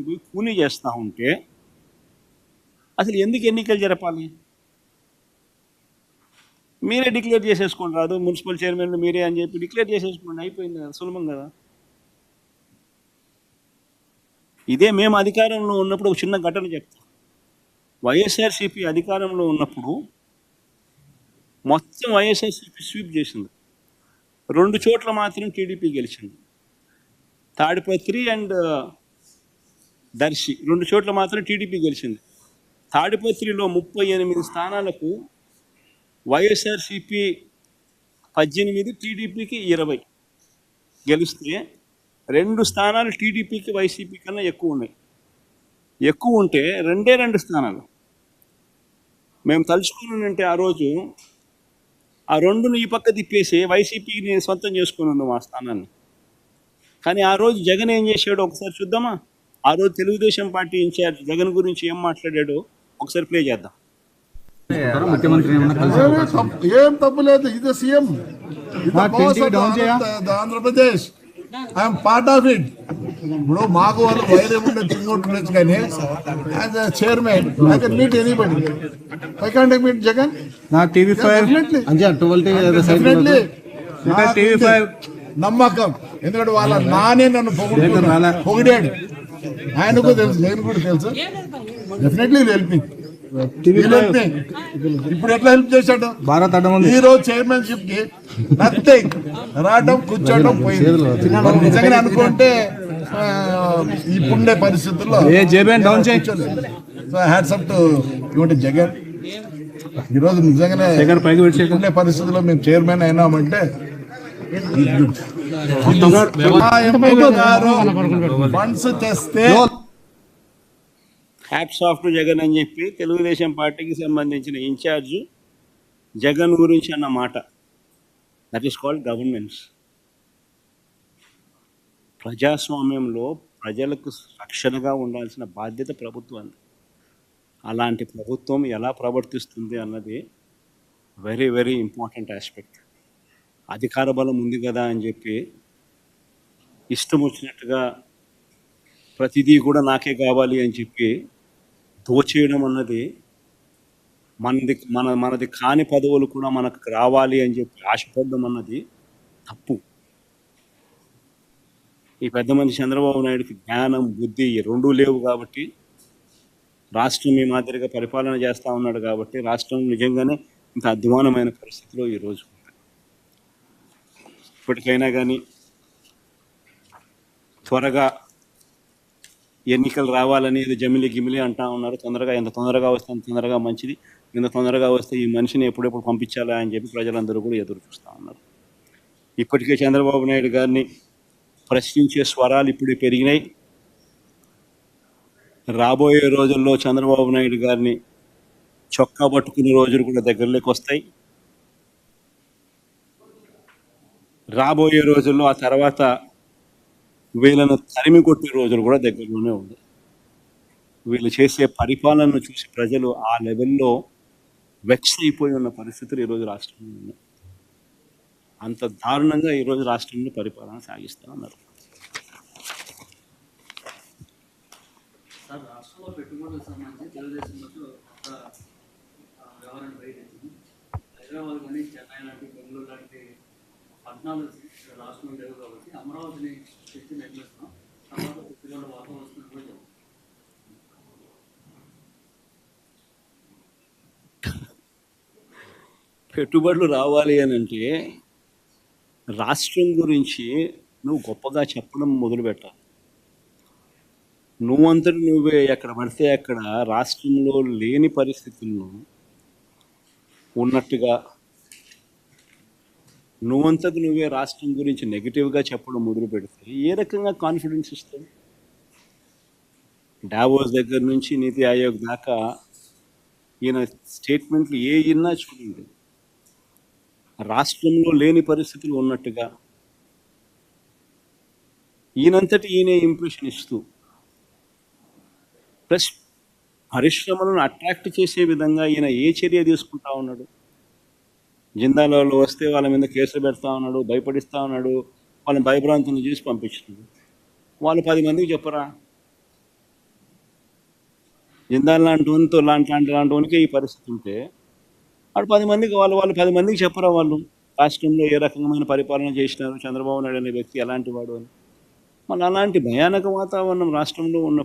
పోయి కూలీ చేస్తూ ఉంటే అసలు ఎందుకు ఎన్నికలు జరపాలి? మీరే డిక్లేర్ చేసేసుకోండి, రాదు మున్సిపల్ చైర్మన్లు మీరే అని చెప్పి డిక్లేర్ చేసేసుకోండి, అయిపోయింది కదా, సులభం కదా. ఇదే మేము అధికారంలో ఉన్నప్పుడు ఒక చిన్న ఘటన చెప్తాం. వైఎస్ఆర్సీపీ అధికారంలో ఉన్నప్పుడు మొత్తం వైఎస్ఆర్సీపీ స్వీప్ చేసింది. 2 చోట్ల మాత్రం టీడీపీ గెలిచింది, తాడిపత్రి అండ్ దర్శి. 2 చోట్ల మాత్రం టీడీపీ గెలిచింది. తాడిపత్రిలో 38 స్థానాలకు వైఎస్ఆర్సీపీ 18, టీడీపీకి 20 గెలిస్తే 2 స్థానాలు టీడీపీకి వైసీపీ కన్నా ఎక్కువ ఉన్నాయి. ఎక్కువ ఉంటే 2 స్థానాలు మేము తలుచుకున్నానంటే ఆ రోజు ఆ 2ను ఈ పక్క తిప్పేసి వైసీపీని సొంతం చేసుకుని ఉన్నాం ఆ స్థానాన్ని. కానీ ఆ రోజు జగన్ ఏం చేశాడో ఒకసారి చూద్దామా? ఆ రోజు తెలుగుదేశం పార్టీ ఇన్ఛార్జ్ జగన్ గురించి ఏం మాట్లాడాడో ఒకసారి ప్లే చేద్దాం. ముఖ్యమంత్రి ఏం తప్పు లేదు, ఇది CM Andhra Pradesh, I'm part of it. ఇప్పుడు మాకు వాళ్ళు వైర్ ఏముండే తింగొట్టు కానీ as a chairman I can meet anybody. I can't meet Jagan. నా టీవీ5 నమ్మకం, ఎందుకంటే వాళ్ళ నానే నన్ను పొగిడాడు, ఆయనకు తెలుసు, నేను కూడా తెలుసు. Definitely help me. ఇప్పుడు ఎట్లా హెల్ప్ చేశాడు? భారత్ ఈ రోజు చైర్మన్షిప్ కి నథింగ్, రావడం కూర్చోవడం పోయింది. నిజంగా అనుకుంటే ఇప్పుడుండే పరిస్థితుల్లో హ్యాట్స్ అప్ టు జగన్. ఈరోజు నిజంగానే ఇప్పుడుండే పరిస్థితుల్లో మేము చైర్మన్ అయినామంటే ఫండ్స్ తెస్తే హ్యాట్స్ ఆఫ్ టు జగన్ అని చెప్పి తెలుగుదేశం పార్టీకి సంబంధించిన ఇన్ఛార్జ్ జగన్ గురించి అన్న మాట, దట్ ఈస్ కాల్డ్ గవర్నెన్స్. ప్రజాస్వామ్యంలో ప్రజలకు రక్షణగా ఉండాల్సిన బాధ్యత ప్రభుత్వాన్ని. అలాంటి ప్రభుత్వం ఎలా ప్రవర్తిస్తుంది అన్నది వెరీ వెరీ ఇంపార్టెంట్ ఆస్పెక్ట్. అధికార బలం ఉంది కదా అని చెప్పి ఇష్టం వచ్చినట్టుగా ప్రతిదీ కూడా నాకే కావాలి అని చెప్పి దోచేయడం అన్నది, మనది కాని పదవులు కూడా మనకు రావాలి అని చెప్పి ఆశపడడం అన్నది తప్పు. ఈ పెద్ద మనిషి చంద్రబాబు నాయుడుకి జ్ఞానం, బుద్ధి రెండూ లేవు కాబట్టి రాష్ట్రం ఈ మాదిరిగా పరిపాలన చేస్తూ ఉన్నాడు కాబట్టి రాష్ట్రం నిజంగానే ఇంత అధ్వానమైన పరిస్థితిలో ఈరోజు. ఇప్పటికైనా కానీ త్వరగా ఎన్నికలు రావాలనేది జమిలి గిమిలి అంటూ ఉన్నారు. తొందరగా, ఎంత తొందరగా వస్తే అంత తొందరగా మంచిది. ఎంత తొందరగా వస్తే ఈ మనిషిని ఎప్పుడెప్పుడు పంపించాలా అని చెప్పి ప్రజలందరూ కూడా ఎదురు చూస్తూ ఉన్నారు. ఇప్పటికే చంద్రబాబు నాయుడు గారిని ప్రశ్నించే స్వరాలు ఇప్పుడు పెరిగినాయి. రాబోయే రోజుల్లో చంద్రబాబు నాయుడు గారిని చొక్కా పట్టుకునే రోజులు కూడా దగ్గరలోకి వస్తాయి. రాబోయే రోజుల్లో ఆ తర్వాత వీళ్ళను తరిమి కొట్టే రోజులు కూడా దగ్గరలోనే ఉంది. వీళ్ళు చేసే పరిపాలనను చూసి ప్రజలు ఆ లెవెల్లో వెక్స్ అయిపోయి ఉన్న పరిస్థితులు ఈరోజు రాష్ట్రంలో ఉన్నాయి. అంత దారుణంగా ఈరోజు రాష్ట్రంలో పరిపాలన సాగిస్తూ ఉన్నారు. రాష్ట్రంలో పెట్టుబడులకు సంబంధించి తెలుగుదేశంలో హైదరాబాద్ కానీ చెన్నై లాంటి, బెంగళూరు లాంటి 14 రాష్ట్రంలో లేవు కాబట్టి అమరావతిని తెచ్చి నిర్మిస్తున్నాం. తర్వాత పెట్టుబడుల వాతావరణం కూడా చెప్తాం. పెట్టుబడులు రావాలి అని అంటే రాష్ట్రం గురించి నువ్వు గొప్పగా చెప్పడం మొదలుపెట్టాలి. నువ్వంతటి నువ్వే ఎక్కడ పడితే అక్కడ రాష్ట్రంలో లేని పరిస్థితులను ఉన్నట్టుగా నువ్వంతకు నువ్వే రాష్ట్రం గురించి నెగిటివ్గా చెప్పడం మొదలు పెడితే ఏ రకంగా కాన్ఫిడెన్స్ ఇస్తావు? డావోస్ దగ్గర నుంచి నీతి ఆయోగ్ దాకా ఈయన స్టేట్మెంట్లు ఏ ఇన్నా చూడండి, రాష్ట్రంలో లేని పరిస్థితులు ఉన్నట్టుగా ఈయనంతటి ఈయనే ఇంప్రెషన్ ఇస్తూ, ప్లస్ పరిశ్రమలను అట్రాక్ట్ చేసే విధంగా ఈయన ఏ చర్య తీసుకుంటా ఉన్నాడు? జిందాలో వస్తే వాళ్ళ మీద కేసులు పెడతా ఉన్నాడు, భయపడిస్తూ ఉన్నాడు, వాళ్ళని భయభ్రాంతులు చేసి పంపించినాడు. వాళ్ళు 10 మందికి చెప్పరా? జిందాల్ లాంటి వంతు లాంటి వానికి ఈ పరిస్థితి ఉంటే వాడు 10 మందికి వాళ్ళు 10 మందికి చెప్పరా వాళ్ళు రాష్ట్రంలో ఏ రకమైన పరిపాలన చేసినారు చంద్రబాబు నాయుడు అనే వ్యక్తి ఎలాంటి వాడు అని. మళ్ళీ అలాంటి భయానక వాతావరణం రాష్ట్రంలో ఉన్న